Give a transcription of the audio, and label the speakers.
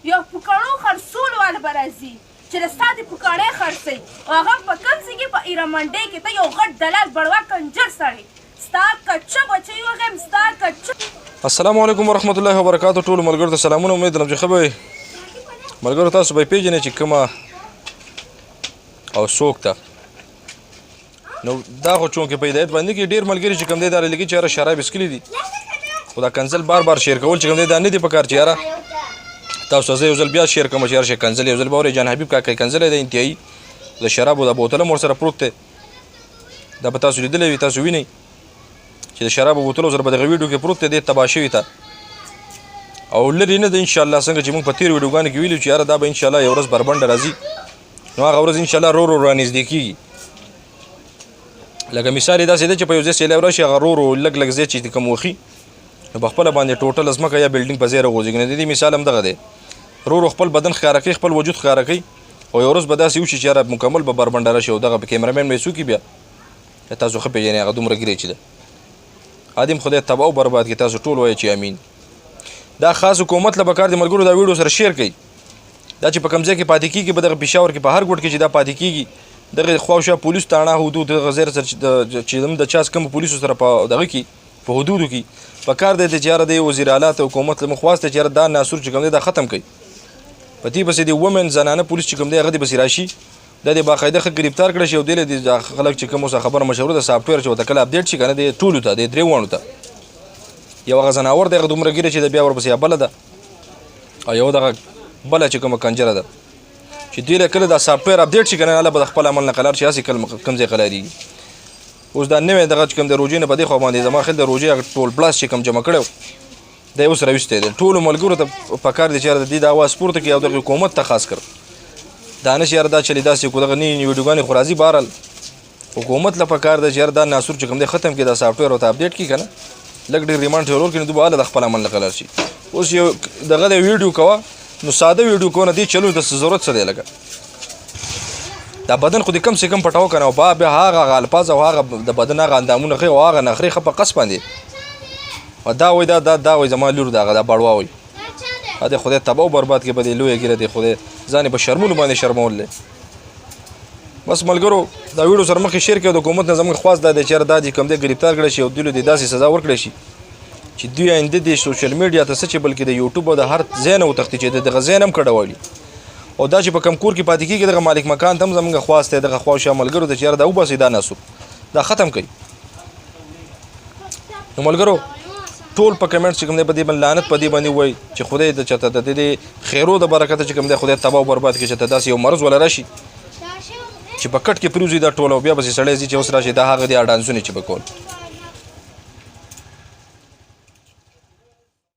Speaker 1: یو پکړو خرڅول والا به راځي چې ستا د پکړې خرڅوي او هغه په کوم ځای کې په ایرمنډۍ کې ته یو غټ دلال بړوا کنجر سړی ستا کچه بچی وغیم ستا کچه.
Speaker 2: السلام علیکم ورحمت الله وبرکاتو. ټولو ملګرو ته سلامونه. امید لرم چې ښه به وئ. ملګرو تاسو به یې پېژنئ چې کومه او څوک ده. نو دا خو چونکې په هدایت باندې کې ډېر ملګري چې کوم دی دا لیکي چې یاره شراب څښلي دي خو دا کنزل بار بار شیر کول چې کوم دی دا نه دي پکار چې یاره تاسو زه یو ځل بیا شیر کوم چې یاره کنزل یو ځل به اورئ جان حبیب کاکا کنزل دی انتهایي د شرابو د بوتل هم ورسره پروت دی. دا به تاسو لیدلی وي تاسو وینئ چې د شرابو بوتلو سره به دغه ویډیو کې پروت دی دی تباه شوي ته او لرې نه ده انشاءالله څنګه چې موږ په تېرو ویډیوګانو کې ویلي چې یاره دا به انشاءالله یو ورځ بربنډه راځي نو هغه ورځ انشاءالله رو رو رانږدې کېږي. لکه مثال یې داسې دی چې په یو ځای سیلاب راشي هغه رو رو لږ لږ ځای چې کوم وخي نو په خپله باندې ټوټل ځمکه یا بلډینګ په ځای راغورځېږي. نو د دې مثال هم دغه دی رو رو خپل بدن ښکاره کوي خپل وجود ښکاره کوي او یو ورځ به داسې وشي چې یاره مکمل به بربنډه راشي او دغه کیمرامین به یې څوکي بیا تاسو ښه پېژنئ هغه دومره ګیرې چې ده ادم خدای تباه او برباد کړي. تاسو ټول وایئ چې امین. دا خاص حکومت له پکار د ملګرو دا ویډیو سره شیر کړئ. دا چې په کوم ځای کې پاتې کېږي به دغه پېښور کې په هر ګوټ کې چې دا پاتې کېږي دغه خواوشا پولیس تاڼه حدود دغه ځای سره چې د چا کم پولیسو سره په دغه کې په حدودو کې په کار دی چې یاره د وزیر اعلی ته حکومت له مخواست چې یاره دا ناسور چې کوم دی دا ختم کړي. په دې پسې د وومن زنانه پولیس چې کوم دی هغه دې پسې راشي دا د باقاعده ښه ګرفتار کړی شي او دې له خلک چې کوم اوسه خبره مشهوره ده سافټویر چې ورته کله اپډیټ شي که نه د ټولو ته د درې واړو ته یو هغه زناور دی هغه دومره ګیره چې د بیا ورپسې بله ده او یو دغه بله چې کومه کنجره ده چې دوی له کله دا سافټویر اپډیټ شي که نه هله به د خپل عمل نه قلار شي هسې کوم ځای قلارېږي. اوس دا نوی دغه چې کوم د روژې نه په دې خوا باندې زما خیال د روژې هغه ټول پلاس چې کوم جمع کړی دی اوس راویستی دی. ټولو ملګرو ته پکار دی چې یاره د دې د اواز پورته کړي او دغه حکومت ته خاص کر دا نه چې یاره دا چلې داسې کړو دغه نوي ویډیوګانې خو راځي بهرحال حکومت له پکار دی چې یاره دا ناسور چې کوم دی ختم کړي دا سافټویر ورته اپډیټ کړي که نه لږ ډېر ریمانډ ټرول کړي نو دوی به هله د خپل عمل نه قلار شي. اوس یو دغه د ویډیو کوه نو ساده ویډیو کوه دې چلو د ضرورت څه دی لکه دا بدن خو دې کم سے کم پټاو که نه او بیا هغه الفاظ او هغه د بدن هغه اندامونه ښې او هغه نخرې ښه په قص باندې او دا وایي دا وایي زما لور دغه دا بړوا وایي د خدای تباه او برباد کې به دې لویه ګیره دی خدای ځان یې په شرمونو باندې شرمول دی. بس ملګرو دا ویډیو سره مخکې شیر کړئ د حکومت نه زموږ خواست دا دی چې دا دې کوم دی ګرفتار کړی شي او دوی له دې داسې سزا ورکړی شي چې دوی آینده د سوشل میډیا ته څه چې بلکې د یوټیوب او د هر ځای نه وتښتي چې دغه ځای نه هم کډوالي او دا چې په کم کور کې پاتې کېږي دغه مالک مکان ته هم زموږ خواست دی دغه خواوشا ملګرو ته چې یاره دا وباسئ دا ناسور دا ختم کړئ. نو ملګرو ټول په کمنټ چې کوم دی په دې باندې لعنت په دې باندې وایي چې خدای د چېرته د دې خیرو د برکته چې کوم دی خدای تباه او برباد کړي چې ته داسې یو مرض وله راشي چې په کټ کې پروزي دا ټول او بیا بسې سړی ځي چې اوس راشي دا هغه دی ډانسونه چې به کول